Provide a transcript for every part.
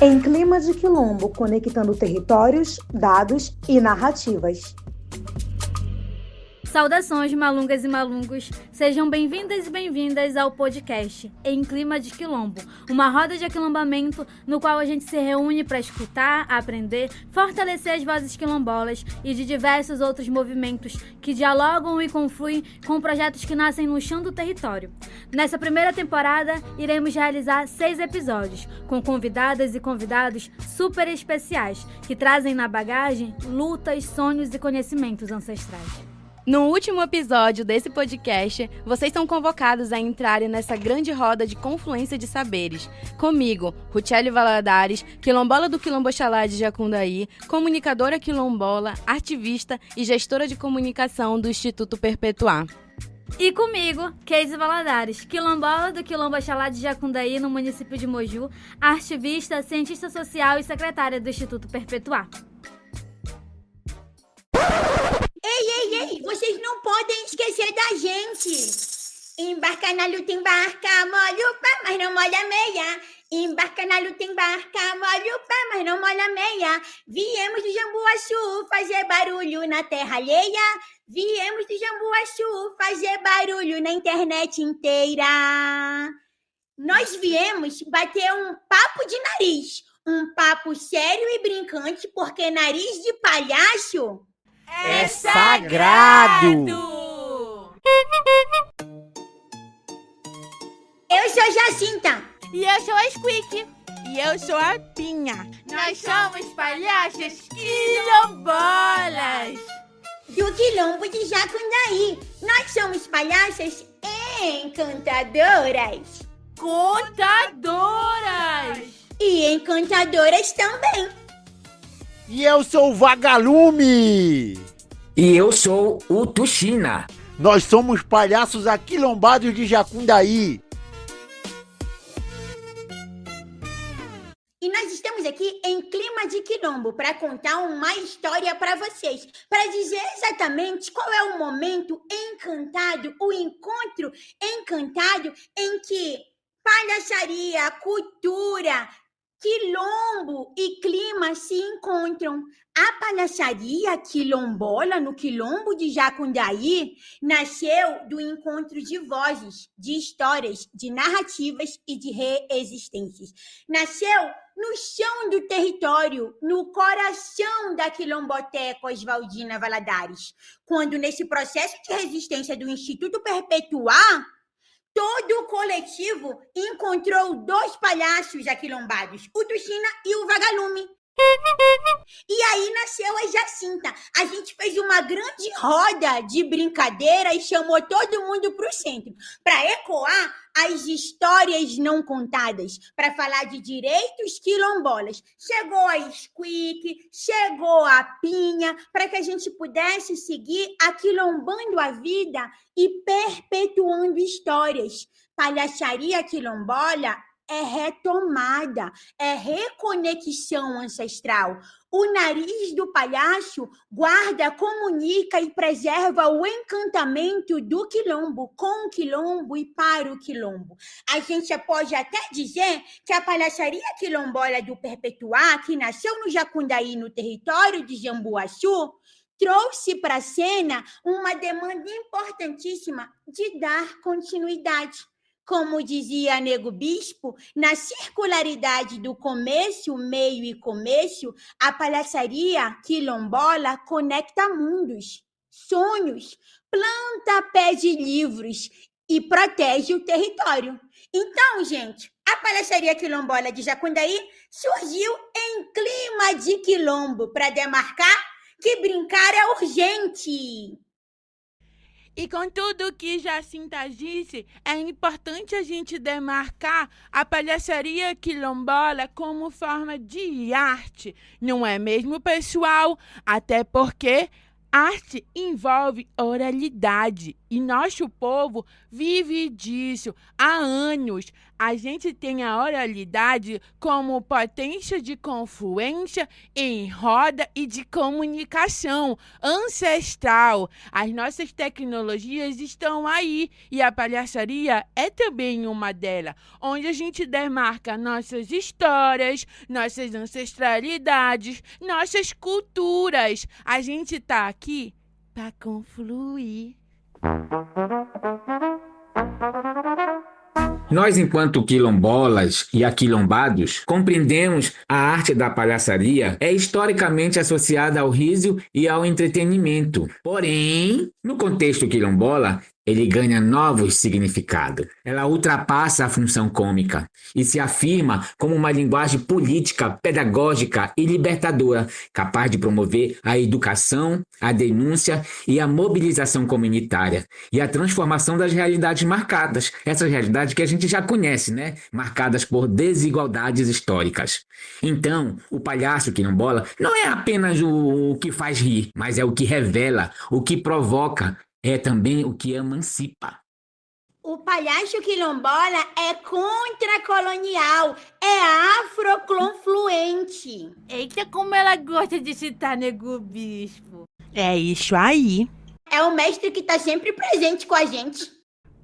Em clima de quilombo, conectando territórios, dados e narrativas. Saudações, malungas e malungos. Sejam bem-vindas e bem-vindas ao podcast Em Clima de Quilombo, uma roda de aquilombamento no qual a gente se reúne para escutar, aprender, fortalecer as vozes quilombolas e de diversos outros movimentos que dialogam e confluem com projetos que nascem no chão do território. Nessa primeira temporada, iremos realizar 6 episódios, com convidadas e convidados super especiais, que trazem na bagagem lutas, sonhos e conhecimentos ancestrais. No último episódio desse podcast, vocês são convocados a entrarem nessa grande roda de confluência de saberes. Comigo, Ruchelli Valadares, quilombola do Quilombo Oxalá de Jacundaí, comunicadora quilombola, ativista e gestora de comunicação do Instituto Perpetuar. E comigo, Keise Valadares, quilombola do Quilombo Oxalá de Jacundaí, no município de Moju, ativista, cientista social e secretária do Instituto Perpetuar. Ei, vocês não podem esquecer da gente. Embarca na luta, embarca, molha o pé, mas não molha a meia. Embarca na luta, embarca, molha o pé, mas não molha a meia. Viemos do Jambuaçu fazer barulho na terra alheia. Viemos do Jambuaçu fazer barulho na internet inteira. Nós viemos bater um papo de nariz. Um papo sério e brincante, porque nariz de palhaço é sagrado! Eu sou Jacinta. E eu sou a Squeak. E eu sou a Pinha. Nós somos palhaças quilombolas do Quilombo de Jacundaí. Nós somos palhaças encantadoras. Contadoras. E encantadoras também. E eu sou o Vagalume! E eu sou o Tuxina. Nós somos palhaços aquilombados de Jacundaí. E nós estamos aqui em clima de quilombo para contar uma história para vocês, para dizer exatamente qual é o momento encantado, o encontro encantado em que palhaçaria, cultura, quilombo e clima se encontram. A palhaçaria quilombola no Quilombo de Jacundaí nasceu do encontro de vozes, de histórias, de narrativas e de reexistências. Nasceu no chão do território, no coração da Quilomboteca Oswaldina Valadares, quando nesse processo de resistência do Instituto Perpetuar, todo o coletivo encontrou 2 palhaços aquilombados, o Tuxina e o Vagalume. E aí nasceu a Jacinta. A gente fez uma grande roda de brincadeira e chamou todo mundo para o centro, para ecoar as histórias não contadas, para falar de direitos quilombolas. Chegou a Squeak, chegou a Pinha, para que a gente pudesse seguir aquilombando a vida e perpetuando histórias. Palhaçaria quilombola é retomada, é reconexão ancestral. O nariz do palhaço guarda, comunica e preserva o encantamento do quilombo, com o quilombo e para o quilombo. A gente pode até dizer que a palhaçaria quilombola do Perpetuar, que nasceu no Jacundaí, no território de Jambuaçu, trouxe para a cena uma demanda importantíssima de dar continuidade. Como dizia Nego Bispo, na circularidade do começo, meio e começo, a palhaçaria quilombola conecta mundos, sonhos, planta pé de livros e protege o território. Então, gente, a palhaçaria quilombola de Jacundaí surgiu em clima de quilombo para demarcar que brincar é urgente. E com tudo que Jacinta disse, é importante a gente demarcar a palhaçaria quilombola como forma de arte, não é mesmo, pessoal? Até porque arte envolve oralidade E nosso povo vive disso há anos. A gente tem a oralidade como potência de confluência em roda e de comunicação ancestral. As nossas tecnologias estão aí e a palhaçaria é também uma delas, onde a gente demarca nossas histórias, nossas ancestralidades, nossas culturas. A gente tá aqui para confluir. Nós, enquanto quilombolas e aquilombados, compreendemos a arte da palhaçaria é historicamente associada ao riso e ao entretenimento. Porém, no contexto quilombola, ele ganha novos significados. Ela ultrapassa a função cômica e se afirma como uma linguagem política, pedagógica e libertadora, capaz de promover a educação, a denúncia e a mobilização comunitária e a transformação das realidades marcadas. Essas realidades que a gente já conhece, né? Marcadas por desigualdades históricas. Então, o palhaço quilombola não é apenas o que faz rir, mas é o que revela, o que provoca, é também o que emancipa. O palhaço quilombola é contracolonial, é afroconfluente. Eita, como ela gosta de citar nego bispo. É isso aí. É o mestre que tá sempre presente com a gente.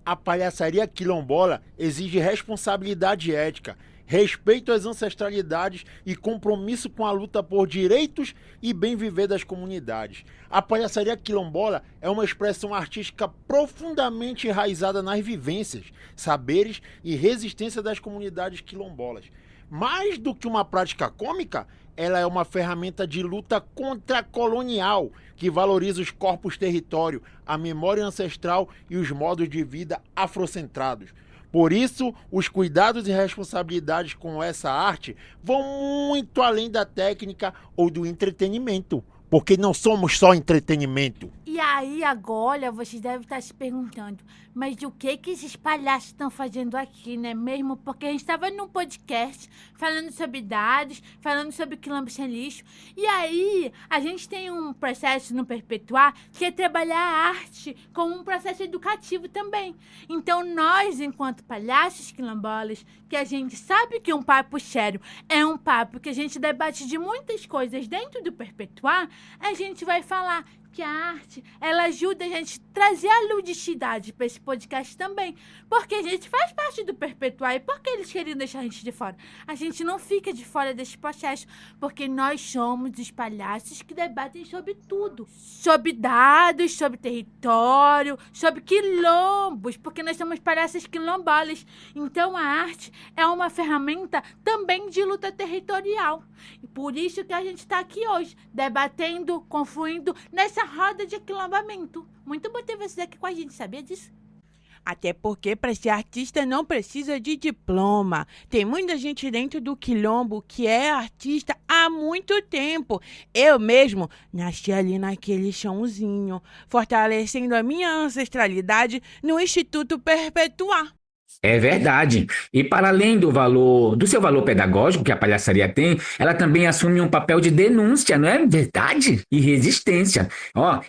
A palhaçaria quilombola exige responsabilidade ética, respeito às ancestralidades e compromisso com a luta por direitos e bem viver das comunidades. A palhaçaria quilombola é uma expressão artística profundamente enraizada nas vivências, saberes e resistência das comunidades quilombolas. Mais do que uma prática cômica, ela é uma ferramenta de luta contracolonial que valoriza os corpos território, a memória ancestral e os modos de vida afrocentrados. Por isso, os cuidados e responsabilidades com essa arte vão muito além da técnica ou do entretenimento, porque não somos só entretenimento. E aí, agora, vocês devem estar se perguntando, mas o que esses palhaços estão fazendo aqui, né mesmo? Porque a gente estava num podcast falando sobre dados, falando sobre quilombo sem lixo, e aí a gente tem um processo no Perpetuar que é trabalhar a arte como um processo educativo também. Então nós, enquanto palhaços quilombolas, que a gente sabe que um papo sério é um papo que a gente debate de muitas coisas dentro do Perpetuar, a gente vai falar que a arte, ela ajuda a gente a trazer a ludicidade para esse podcast também. Porque a gente faz parte do Perpetuar. E por que eles queriam deixar a gente de fora? A gente não fica de fora desse processo, porque nós somos os palhaços que debatem sobre tudo. Sobre dados, sobre território, sobre quilombos, porque nós somos palhaços quilombolas. Então a arte é uma ferramenta também de luta territorial. E por isso que a gente está aqui hoje, debatendo, confluindo nessa roda de aquilombamento. Muito bom ter vocês aqui com a gente, sabia disso? Até porque para ser artista não precisa de diploma. Tem muita gente dentro do quilombo que é artista há muito tempo. Eu mesmo nasci ali naquele chãozinho, fortalecendo a minha ancestralidade no Instituto Perpetuar. É verdade. E para além do seu valor pedagógico que a palhaçaria tem, ela também assume um papel de denúncia, não é verdade? E resistência.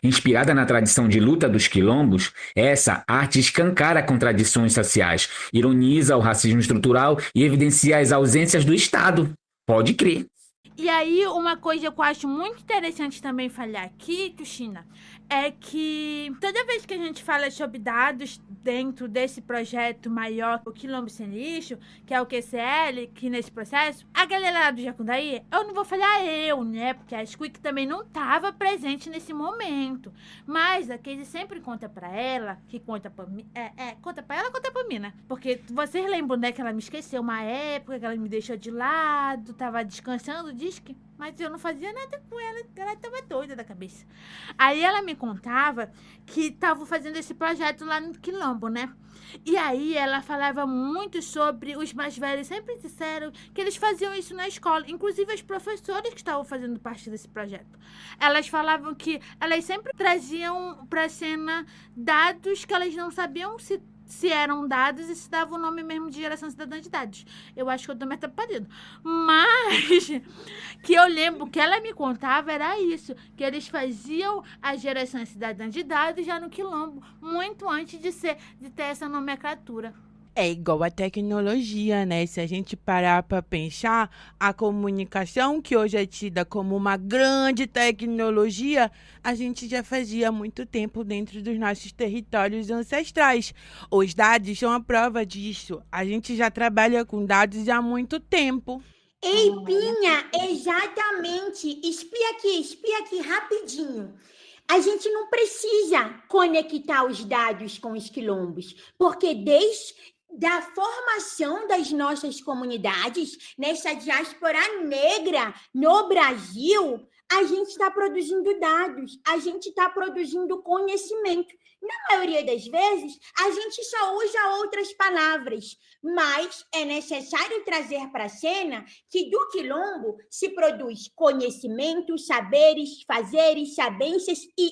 Inspirada na tradição de luta dos quilombos, essa arte escancara contradições sociais, ironiza o racismo estrutural e evidencia as ausências do Estado. Pode crer. E aí, uma coisa que eu acho muito interessante também falar aqui, Tuxina, é que toda vez que a gente fala sobre dados dentro desse projeto maior, o Quilombo Sem Lixo, que é o QCL, que nesse processo, a galera lá do Jacundaí, eu não vou falar eu, né? Porque a Squeak também não estava presente nesse momento. Mas a Casey sempre conta pra ela, que conta pra mim, conta pra ela, conta pra mim, né? Porque vocês lembram, né, que ela me esqueceu uma época, que ela me deixou de lado, tava descansando, diz que... Mas eu não fazia nada com ela, ela tava doida da cabeça. Aí ela me contava que estavam fazendo esse projeto lá no Quilombo, né? E aí ela falava muito sobre os mais velhos, sempre disseram que eles faziam isso na escola, inclusive as professoras que estavam fazendo parte desse projeto. Elas falavam que elas sempre traziam pra cena dados que elas não sabiam se se eram dados e se dava o nome mesmo de geração cidadã de dados. Eu acho que eu tô me atrapalhando. Mas que eu lembro que ela me contava era isso, que eles faziam a geração cidadã de dados já no Quilombo, muito antes de ter essa nomenclatura. É igual a tecnologia, né? Se a gente parar para pensar, a comunicação, que hoje é tida como uma grande tecnologia, a gente já fazia há muito tempo dentro dos nossos territórios ancestrais. Os dados são a prova disso. A gente já trabalha com dados há muito tempo. Ei, Pinha, exatamente. Espia aqui rapidinho. A gente não precisa conectar os dados com os quilombos, porque desde da formação das nossas comunidades, nessa diáspora negra no Brasil, a gente está produzindo dados, a gente está produzindo conhecimento. Na maioria das vezes, a gente só usa outras palavras, mas é necessário trazer para a cena que do Quilombo se produz conhecimento, saberes, fazeres, sabências e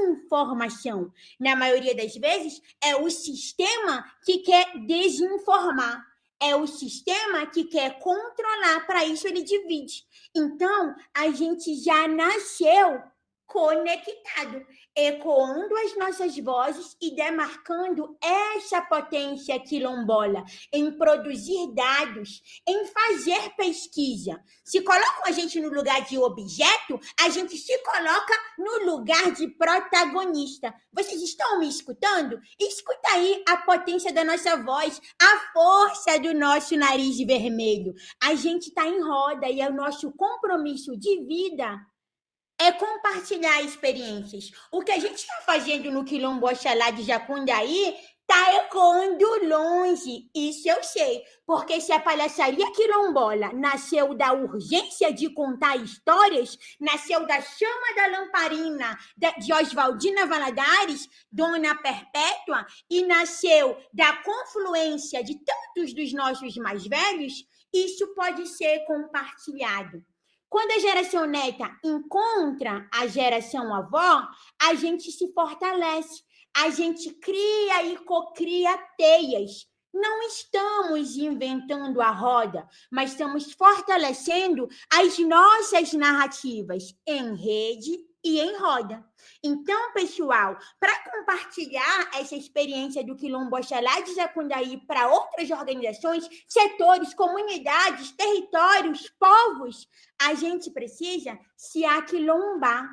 informação. Na maioria das vezes, é o sistema que quer desinformar. É o sistema que quer controlar, para isso ele divide. Então, a gente já nasceu conectado, ecoando as nossas vozes e demarcando essa potência quilombola em produzir dados, em fazer pesquisa. Se colocam a gente no lugar de objeto, a gente se coloca no lugar de protagonista. Vocês estão me escutando? Escuta aí a potência da nossa voz, a força do nosso nariz vermelho. A gente está em roda e é o nosso compromisso de vida é compartilhar experiências. O que a gente está fazendo no Quilombo Oxalá de Jacundaí está ecoando longe, isso eu sei, porque se a palhaçaria quilombola nasceu da urgência de contar histórias, nasceu da chama da lamparina de Oswaldina Valadares, Dona Perpétua, e nasceu da confluência de tantos dos nossos mais velhos, isso pode ser compartilhado. Quando a geração neta encontra a geração avó, a gente se fortalece, a gente cria e cocria teias. Não estamos inventando a roda, mas estamos fortalecendo as nossas narrativas em rede e em roda. Então, pessoal, para compartilhar essa experiência do Quilombo Oxalá de Jacundaí para outras organizações, setores, comunidades, territórios, povos, a gente precisa se aquilombar,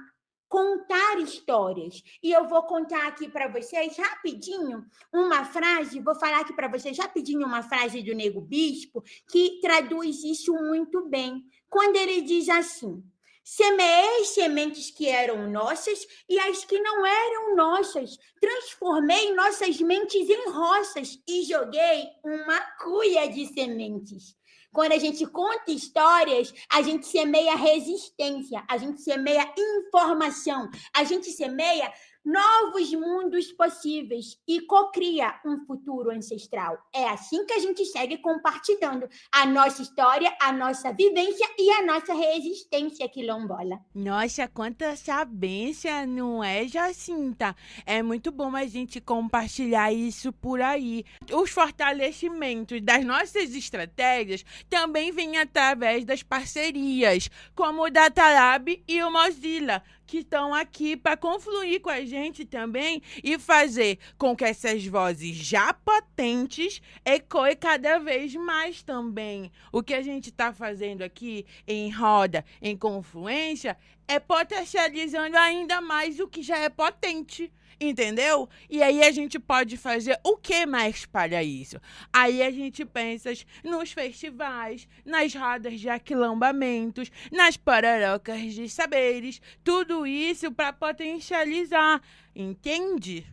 contar histórias. E eu vou contar aqui para vocês rapidinho uma frase, vou falar aqui para vocês rapidinho uma frase do Nego Bispo que traduz isso muito bem. Quando ele diz assim: semeei sementes que eram nossas e as que não eram nossas. Transformei nossas mentes em roças e joguei uma cuia de sementes. Quando a gente conta histórias, a gente semeia resistência, a gente semeia informação, a gente semeia novos mundos possíveis e cocria um futuro ancestral. É assim que a gente segue compartilhando a nossa história, a nossa vivência e a nossa resistência quilombola. Nossa, quanta sabência, não é, Jacinta? É muito bom a gente compartilhar isso por aí. Os fortalecimentos das nossas estratégias também vêm através das parcerias, como o Datalab e o Mozilla, que estão aqui para confluir com a gente também e fazer com que essas vozes já potentes ecoem cada vez mais também. O que a gente está fazendo aqui em roda, em confluência, é potencializando ainda mais o que já é potente. Entendeu? E aí a gente pode fazer o que mais para isso? Aí a gente pensa nos festivais, nas rodas de aquilombamentos, nas pororocas de saberes, tudo isso para potencializar, entende?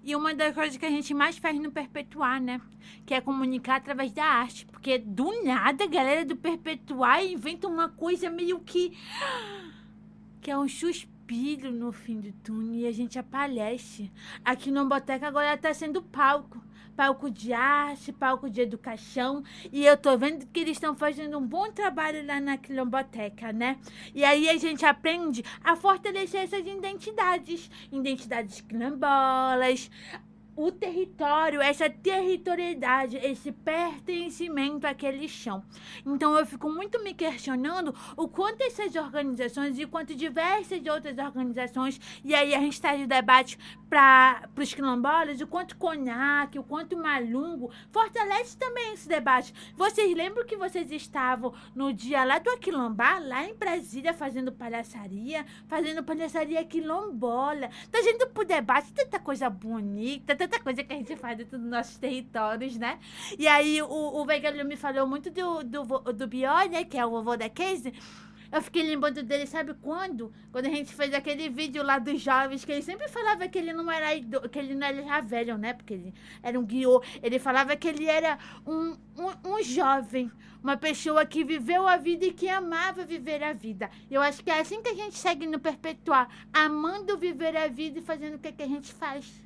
E uma das coisas que a gente mais faz no Perpetuar, né? Que é comunicar através da arte. Porque do nada a galera do Perpetuar inventa uma coisa meio que é um suspiro no fim do túnel e a gente aparece. Aqui no Boteca agora tá sendo palco de arte, palco de educação, e eu tô vendo que eles estão fazendo um bom trabalho lá na Quilomboteca, né? E aí a gente aprende a fortalecer essas identidades quilombolas, o território, essa territorialidade, esse pertencimento àquele chão. Então eu fico muito me questionando o quanto essas organizações e quanto diversas outras organizações, e aí a gente está de debate para os quilombolas, o quanto CONAC, o quanto Malungo, fortalece também esse debate. Vocês lembram que vocês estavam no dia lá do Aquilombá, lá em Brasília, fazendo palhaçaria quilombola, trazendo pro debate tanta coisa bonita, tanta coisa que a gente faz dentro dos nossos territórios, né? E aí o Vegalho me falou muito do Bió, né, que é o vovô da Casey. Eu fiquei lembrando dele, sabe quando? Quando a gente fez aquele vídeo lá dos jovens, que ele sempre falava que ele não era que ele não era já velho, né? Porque ele era um guiô. Ele falava que ele era um jovem, uma pessoa que viveu a vida e que amava viver a vida. Eu acho que é assim que a gente segue no perpetuar, amando viver a vida e fazendo o que a gente faz.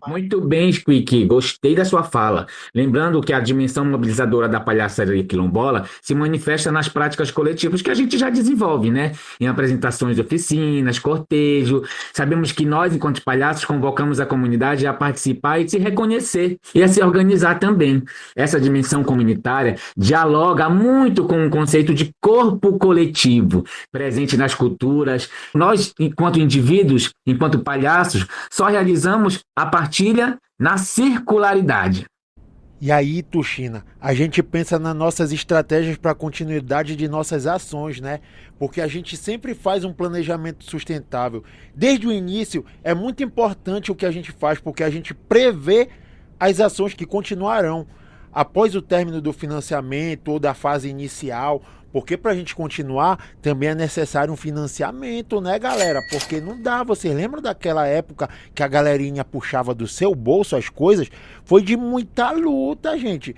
Muito bem, Squeak, gostei da sua fala. Lembrando que a dimensão mobilizadora da palhaçaria quilombola se manifesta nas práticas coletivas que a gente já desenvolve, né? Em apresentações de oficinas, cortejo. Sabemos que nós, enquanto palhaços, convocamos a comunidade a participar e se reconhecer e a se organizar também. Essa dimensão comunitária dialoga muito com o conceito de corpo coletivo, presente nas culturas. Nós, enquanto indivíduos, enquanto palhaços, só realizamos a partilha na circularidade. E aí, Tuxina, a gente pensa nas nossas estratégias para a continuidade de nossas ações, né? Porque a gente sempre faz um planejamento sustentável. Desde o início, é muito importante o que a gente faz, porque a gente prevê as ações que continuarão após o término do financiamento ou da fase inicial. Porque para a gente continuar, também é necessário um financiamento, né, galera? Porque não dá, vocês lembram daquela época que a galerinha puxava do seu bolso as coisas? Foi de muita luta, gente.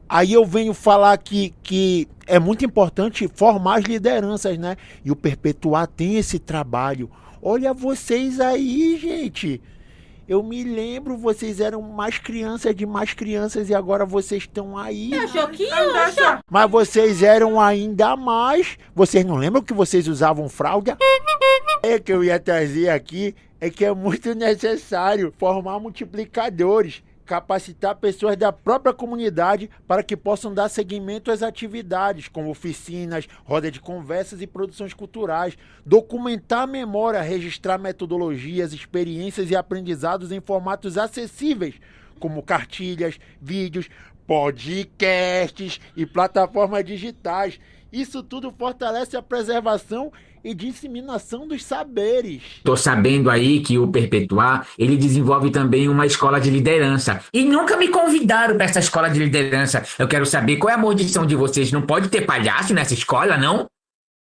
Aí eu venho falar que é muito importante formar as lideranças, né? E o Perpetuar tem esse trabalho. Olha vocês aí, gente. Eu me lembro, vocês eram mais crianças e agora vocês estão aí. Mas vocês eram ainda mais. Vocês não lembram que vocês usavam fralda? É que eu ia trazer aqui, é que é muito necessário formar multiplicadores, capacitar pessoas da própria comunidade para que possam dar seguimento às atividades, como oficinas, roda de conversas e produções culturais, documentar a memória, registrar metodologias, experiências e aprendizados em formatos acessíveis, como cartilhas, vídeos, podcasts e plataformas digitais. Isso tudo fortalece a preservação e disseminação dos saberes. Tô sabendo aí que o Perpetuar, ele desenvolve também uma escola de liderança. E nunca me convidaram para essa escola de liderança. Eu quero saber qual é a maldição de vocês. Não pode ter palhaço nessa escola, não?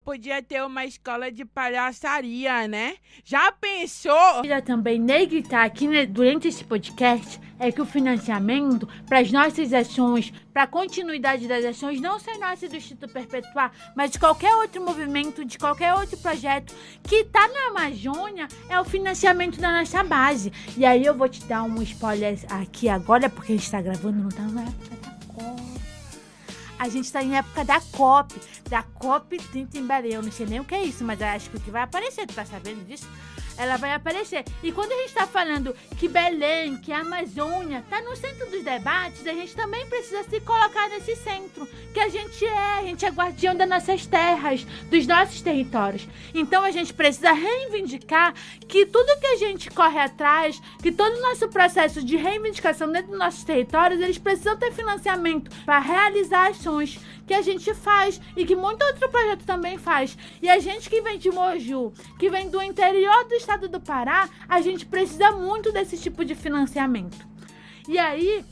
Podia ter uma escola de palhaçaria, né? Já pensou? Queria também negritar aqui, né, durante esse podcast, é que o financiamento para as nossas ações, para a continuidade das ações, não só nossa do Instituto Perpetuar, mas de qualquer outro movimento, de qualquer outro projeto que está na Amazônia, é o financiamento da nossa base. E aí eu vou te dar um spoiler aqui agora, porque a gente está gravando, não está na época da COP. A gente está em época da COP 30 em Belém. Eu não sei nem o que é isso, mas acho que o que vai aparecer, tu tá sabendo disso? Ela vai aparecer. E quando a gente está falando que Belém, que a Amazônia está no centro dos debates, a gente também precisa se colocar nesse centro, que a gente é guardião das nossas terras, dos nossos territórios. Então a gente precisa reivindicar que tudo que a gente corre atrás, que todo o nosso processo de reivindicação dentro dos nossos territórios, eles precisam ter financiamento para realizar ações que a gente faz e que muito outro projeto também faz. E a gente que vem de Moju, que vem do interior do estado do Pará, a gente precisa muito desse tipo de financiamento. E aí,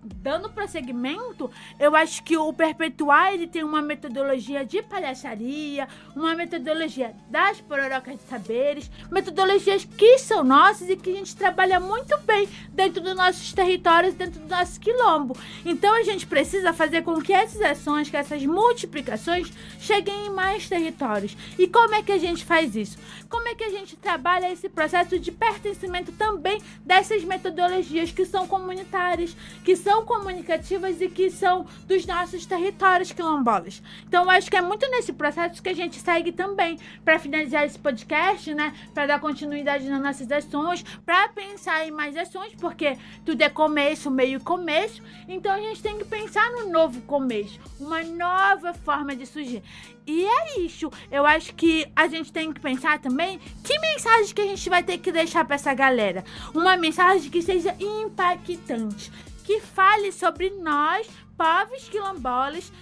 dando prosseguimento, eu acho que o Perpetuar, ele tem uma metodologia de palhaçaria, uma metodologia das pororocas de saberes, metodologias que são nossas e que a gente trabalha muito bem dentro dos nossos territórios, dentro do nosso quilombo. Então a gente precisa fazer com que essas ações, que essas multiplicações cheguem em mais territórios. E como é que a gente faz isso? Como é que a gente trabalha esse processo de pertencimento também dessas metodologias que são comunitárias, que são são comunicativas e que são dos nossos territórios quilombolas. Então, eu acho que é muito nesse processo que a gente segue também para finalizar esse podcast, né? Para dar continuidade nas nossas ações, para pensar em mais ações, porque tudo é começo, meio e começo. Então, a gente tem que pensar no novo começo, uma nova forma de surgir. E é isso. Eu acho que a gente tem que pensar também que mensagem que a gente vai ter que deixar para essa galera. Uma mensagem que seja impactante, que fale sobre nós, povos quilombolas,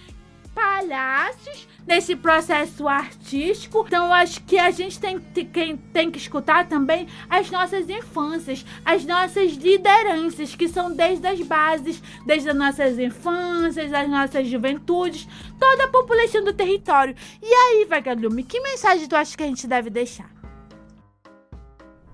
palhaços, nesse processo artístico. Então, eu acho que a gente tem que escutar também as nossas infâncias, as nossas lideranças, que são desde as bases, desde as nossas infâncias, das nossas juventudes, toda a população do território. E aí, Vagalume, que mensagem tu acha que a gente deve deixar?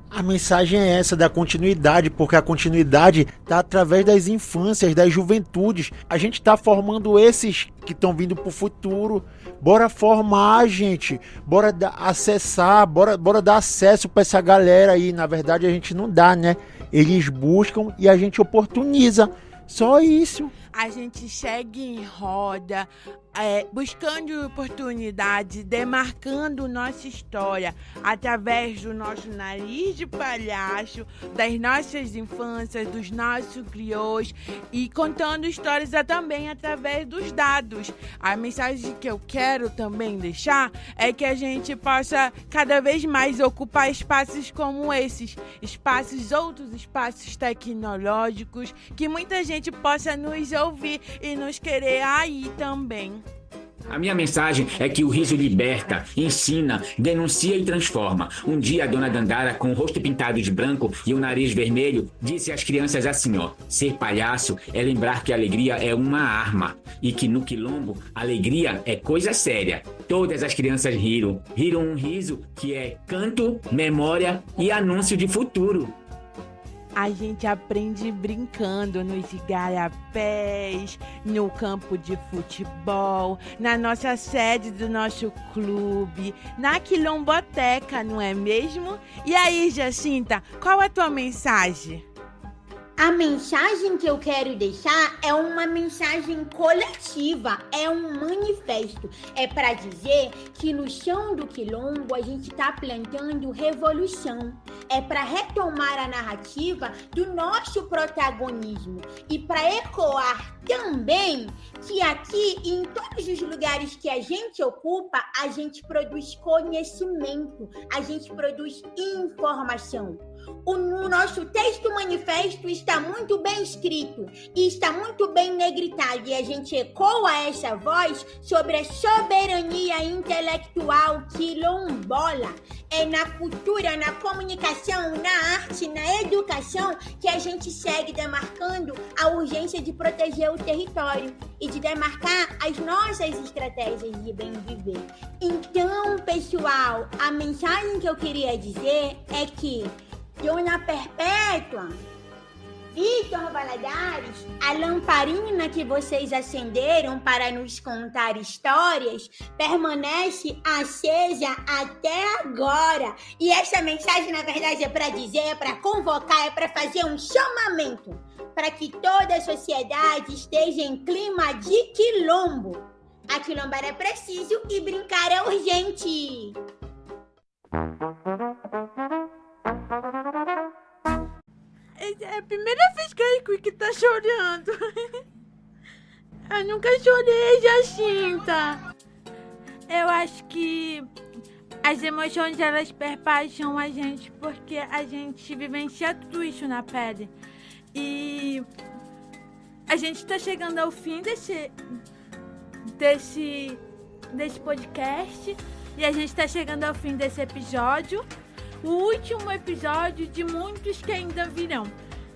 A mensagem é essa, da continuidade, porque a continuidade está através das infâncias, das juventudes. A gente está formando esses que estão vindo para o futuro. Bora formar, gente. Bora acessar, bora dar acesso para essa galera aí. Na verdade, a gente não dá, né? Eles buscam e a gente oportuniza. Só isso. A gente segue em roda, buscando oportunidade, demarcando nossa história através do nosso nariz de palhaço, das nossas infâncias, dos nossos griots e contando histórias também através dos dados. A mensagem que eu quero também deixar é que a gente possa cada vez mais ocupar espaços como esses, outros espaços tecnológicos, que muita gente possa nos ouvir e nos querer aí também. A minha mensagem é que o riso liberta, ensina, denuncia e transforma. Um dia a dona Dandara, com o rosto pintado de branco e o nariz vermelho, disse às crianças assim, ó: ser palhaço é lembrar que a alegria é uma arma e que no quilombo alegria é coisa séria. Todas as crianças riram um riso que é canto, memória e anúncio de futuro. A gente aprende brincando nos igarapés, no campo de futebol, na nossa sede do nosso clube, na quilomboteca, não é mesmo? E aí, Jacinta, qual a tua mensagem? A mensagem que eu quero deixar é uma mensagem coletiva, é um manifesto. É para dizer que no chão do quilombo a gente está plantando revolução. É para retomar a narrativa do nosso protagonismo e para ecoar também que aqui, em todos os lugares que a gente ocupa, a gente produz conhecimento, a gente produz informação. O nosso texto manifesto está muito bem escrito e está muito bem negritado, e a gente ecoa essa voz sobre a soberania intelectual quilombola. É na cultura, na comunicação, na arte, na educação que a gente segue demarcando a urgência de proteger o território e de demarcar as nossas estratégias de bem viver. Então, pessoal, a mensagem que eu queria dizer é que Dona Perpétua, Vitor Valadares, a lamparina que vocês acenderam para nos contar histórias permanece acesa até agora. E essa mensagem, na verdade, é para dizer, é para convocar, é para fazer um chamamento para que toda a sociedade esteja em clima de quilombo. Aquilombar é preciso e brincar é urgente. É a primeira vez que a Quick tá chorando. Eu nunca chorei, Jacinta. Eu acho que as emoções, elas perpassam a gente porque a gente vivencia tudo isso na pele. E a gente tá chegando ao fim desse podcast. E a gente tá chegando ao fim desse episódio. O último episódio de muitos que ainda virão.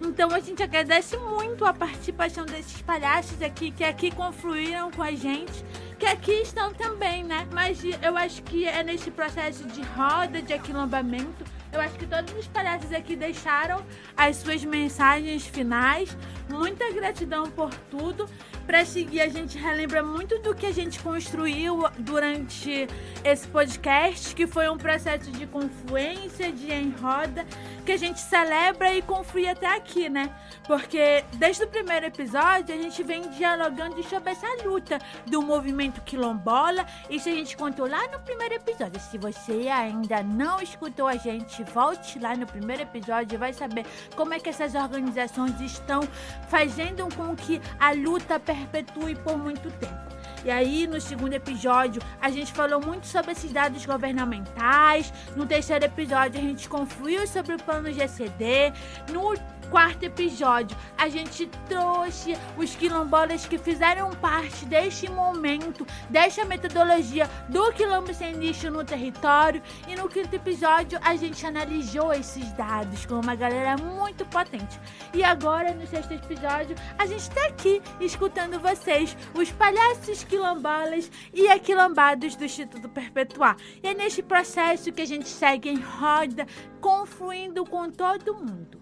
Então a gente agradece muito a participação desses palhaços aqui, que aqui confluíram com a gente, que aqui estão também, né? Mas eu acho que é nesse processo de roda, de aquilombamento, eu acho que todos os palhaços aqui deixaram as suas mensagens finais. Muita gratidão por tudo. Para seguir, a gente relembra muito do que a gente construiu durante esse podcast, que foi um processo de confluência, de enroda, que a gente celebra e conflui até aqui, né? Porque desde o primeiro episódio a gente vem dialogando sobre essa luta do movimento quilombola. Isso a gente contou lá no primeiro episódio. Se você ainda não escutou a gente, volte lá no primeiro episódio e vai saber como é que essas organizações estão fazendo com que a luta perpetue por muito tempo. E aí, no segundo episódio, a gente falou muito sobre esses dados governamentais. No terceiro episódio, a gente confluiu sobre o plano GCD. No quarto episódio, a gente trouxe os quilombolas que fizeram parte deste momento, desta metodologia do quilombo sem lixo no território. E no quinto episódio, a gente analisou esses dados com uma galera muito potente. E agora, no sexto episódio, a gente está aqui escutando vocês, os palhaços quilombolas e aquilombados do Instituto Perpetuar. E é neste processo que a gente segue em roda, confluindo com todo mundo.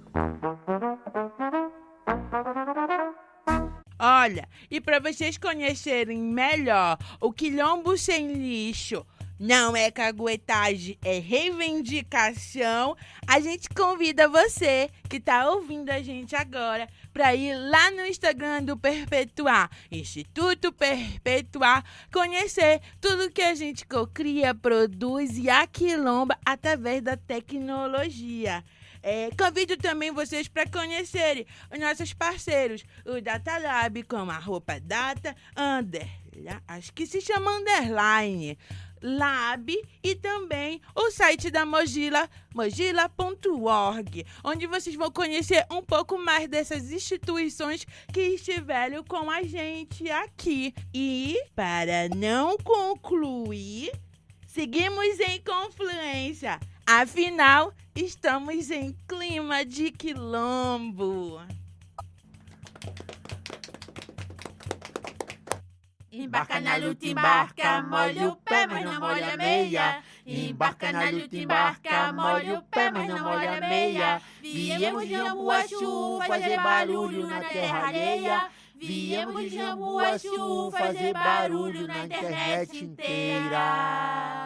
Olha, e para vocês conhecerem melhor o quilombo sem lixo, não é caguetagem, é reivindicação, a gente convida você que está ouvindo a gente agora para ir lá no Instagram do Perpetuar, Instituto Perpetuar, conhecer tudo que a gente cocria, produz e aquilomba através da tecnologia. Convido também vocês para conhecerem os nossos parceiros, o Data Lab, com a roupa Data acho que se chama Underline Lab, e também o site da Mozilla, mozilla.org, onde vocês vão conhecer um pouco mais dessas instituições que estiveram com a gente aqui. E, para não concluir, seguimos em confluência. Afinal, estamos em clima de quilombo. Embarca na luta, embarca, molha o pé, mas não molha a meia. Embarca na luta, embarca, molha o pé, mas não molha a meia. Viemos de Jambuaçu fazer barulho na terra alheia. Viemos de Jambuaçu fazer barulho na internet inteira.